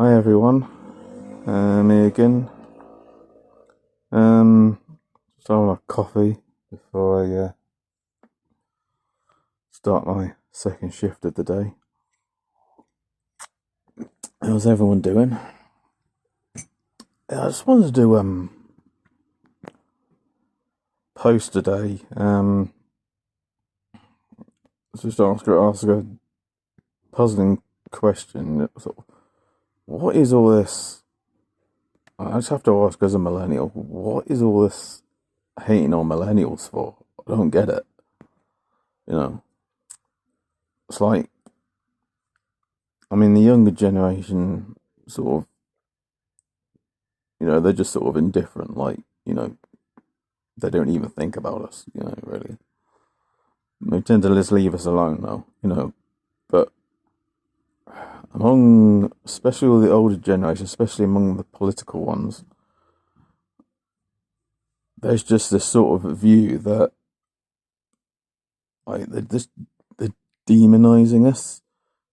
Hi everyone, me again. Just having a coffee before I start my second shift of the day. How's everyone doing? I just wanted to do post today. Just ask a puzzling question. Sort of, what is all this? I just have to ask as a millennial, what is all this hating on millennials for? I don't get it. You know, it's like, I mean, the younger generation sort of, they're just sort of indifferent. Like, they don't even think about us, really. They tend to just leave us alone, though. But among, especially with the older generation, especially among the political ones, there's just this sort of view that, like, they're demonizing us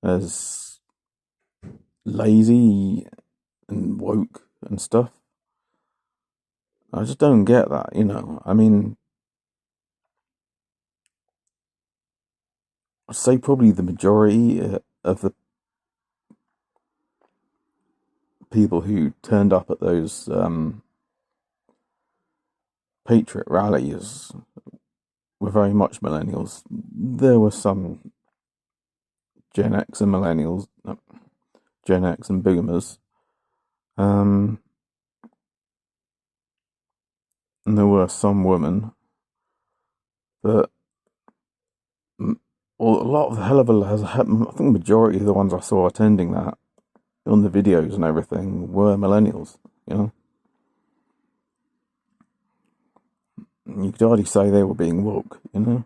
as lazy and woke and stuff. I just don't get that. I mean, I'd say probably the majority of the people who turned up at those Patriot rallies were very much millennials. There were some Gen X and millennials, Gen X and boomers, and there were some women, but a lot of the hell of a, I think the majority of the ones I saw attending that on the videos and everything were millennials. You could hardly say they were being woke. And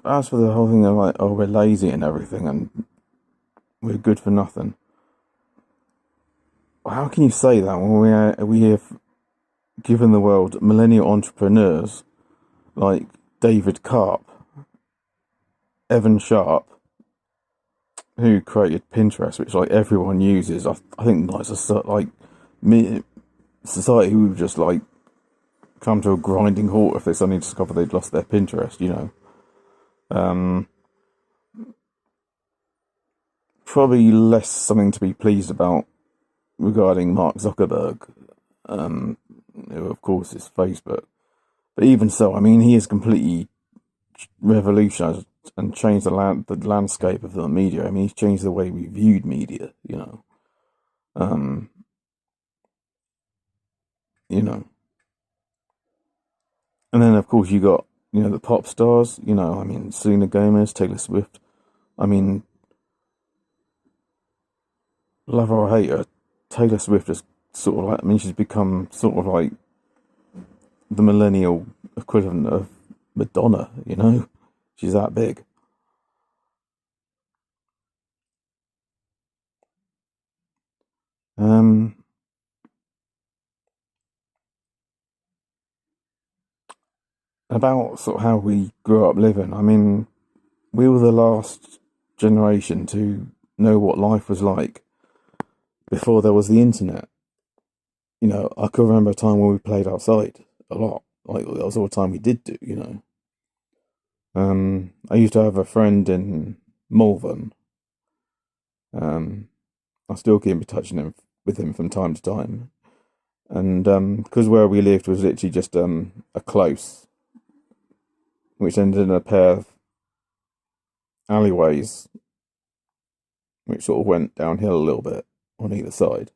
as for the whole thing of like, oh, we're lazy and everything, and we're good for nothing. How can you say that when we have given the world millennial entrepreneurs like David Karp, Evan Sharp, who created Pinterest, which like everyone uses? I think like society would just like come to a grinding halt if they suddenly discover they'd lost their Pinterest. Probably less something to be pleased about regarding Mark Zuckerberg, who of course is Facebook. But even so, I mean, he has completely revolutionized and changed the landscape of the media. I mean, he's changed the way we viewed media. Um, you know, and then of course you got the pop stars. I mean, Selena Gomez, Taylor Swift. I mean, love her or hate her, Taylor Swift is sort of like. I mean, she's become sort of like the millennial equivalent of Madonna. She's that big. Um, about sort of how we grew up living. I mean, we were the last generation to know what life was like before there was the internet. I could remember a time when we played outside a lot. Like that was all the time we did do. I used to have a friend in Malvern. I still keep in touch with him from time to time. And because where we lived was literally just a close, which ended in a pair of alleyways, which sort of went downhill a little bit on either side.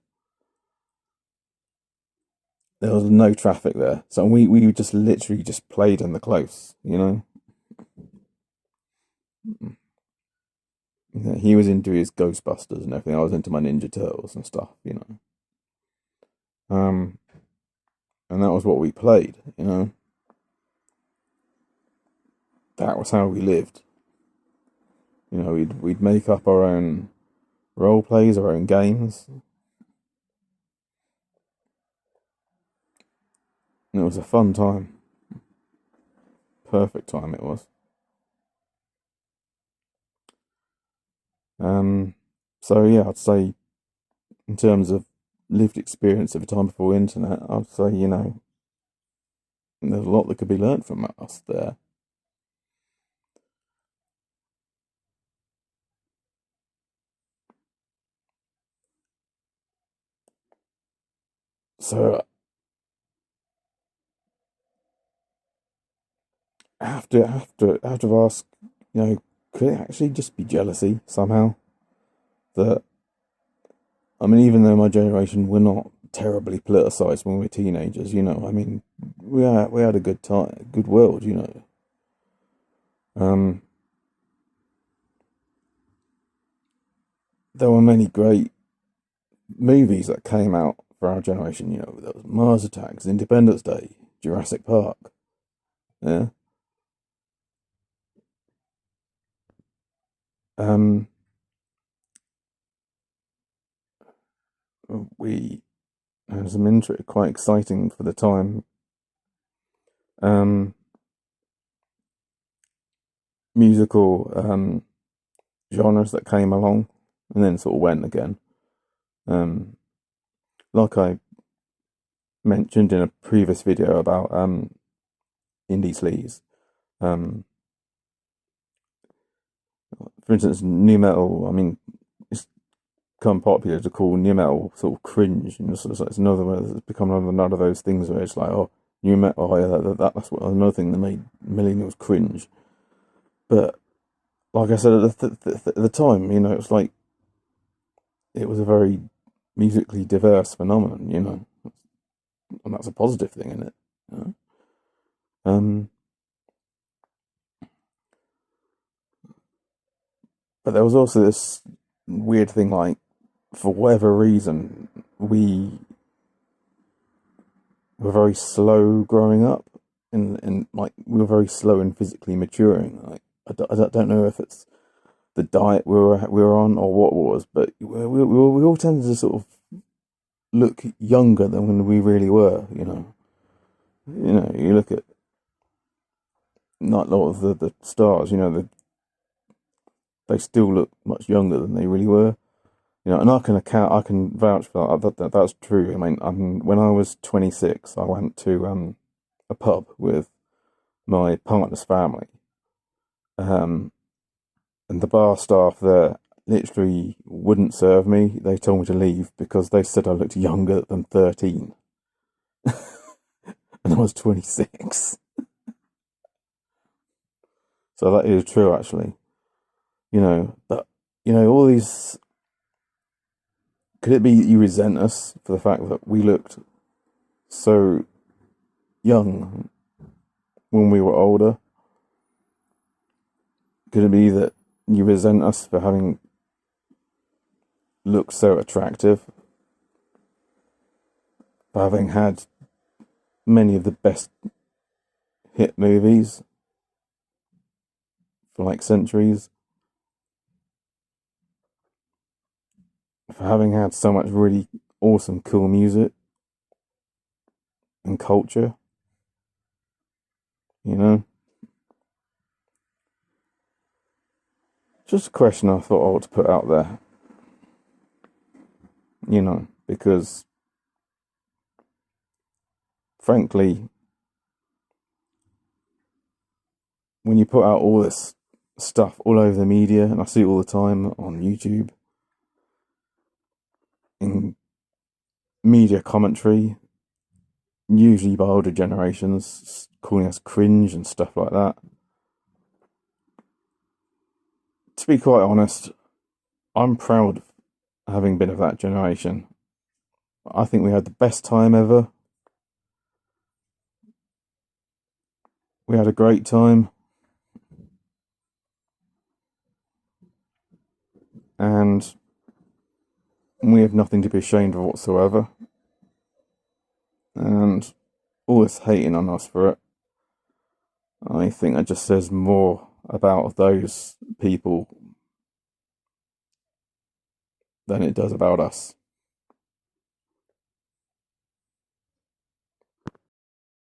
There was no traffic there, so we just literally just played in the close. Yeah, he was into his Ghostbusters and everything. I was into my Ninja Turtles and stuff. Um, and that was what we played. That was how we lived. We'd make up our own role plays, our own games. And it was a fun time. Perfect time it was. Um, So yeah, I'd say in terms of lived experience of a time before internet, I'd say, there's a lot that could be learned from us there. So I have to ask, could it actually just be jealousy somehow? That I mean, even though my generation we're not terribly politicized when we were teenagers, I mean, we had a good time, good world. Um, there were many great movies that came out for our generation. There was Mars Attacks, Independence Day, Jurassic Park. Yeah. Um, we had some quite exciting for the time. Um, musical genres that came along and then sort of went again. Um, like I mentioned in a previous video about indie sleaze. Um, for instance, new metal. I mean, it's become popular to call new metal sort of cringe, and it's another one. It's become another of those things where it's like, oh, new metal. Oh, yeah, that's what another thing that made millennials cringe. But like I said at the time, it was like it was a very musically diverse phenomenon, and that's a positive thing in it. You know? Um, but there was also this weird thing, like for whatever reason, we were very slow growing up, and like we were very slow in physically maturing. Like I don't know if it's the diet we were on or what it was, but we all tended to sort of look younger than when we really were. You look at not a lot of the stars. They still look much younger than they really were. And I can vouch for that's true. I mean, when I was 26, I went to a pub with my partner's family, um, and the bar staff there literally wouldn't serve me. They told me to leave because they said I looked younger than 13, and I was 26. So that is true, actually. But all these. Could it be that you resent us for the fact that we looked so young when we were older? Could it be that you resent us for having looked so attractive, for having had many of the best hit movies for like centuries, for having had so much really awesome, cool music and culture? You know, just a question I thought I ought to put out there. Because frankly, when you put out all this stuff all over the media, and I see it all the time on YouTube, in media commentary, usually by older generations, calling us cringe and stuff like that. To be quite honest, I'm proud of having been of that generation. I think we had the best time ever. We had a great time, and we have nothing to be ashamed of whatsoever. And all this hating on us for it, I think that just says more about those people than it does about us.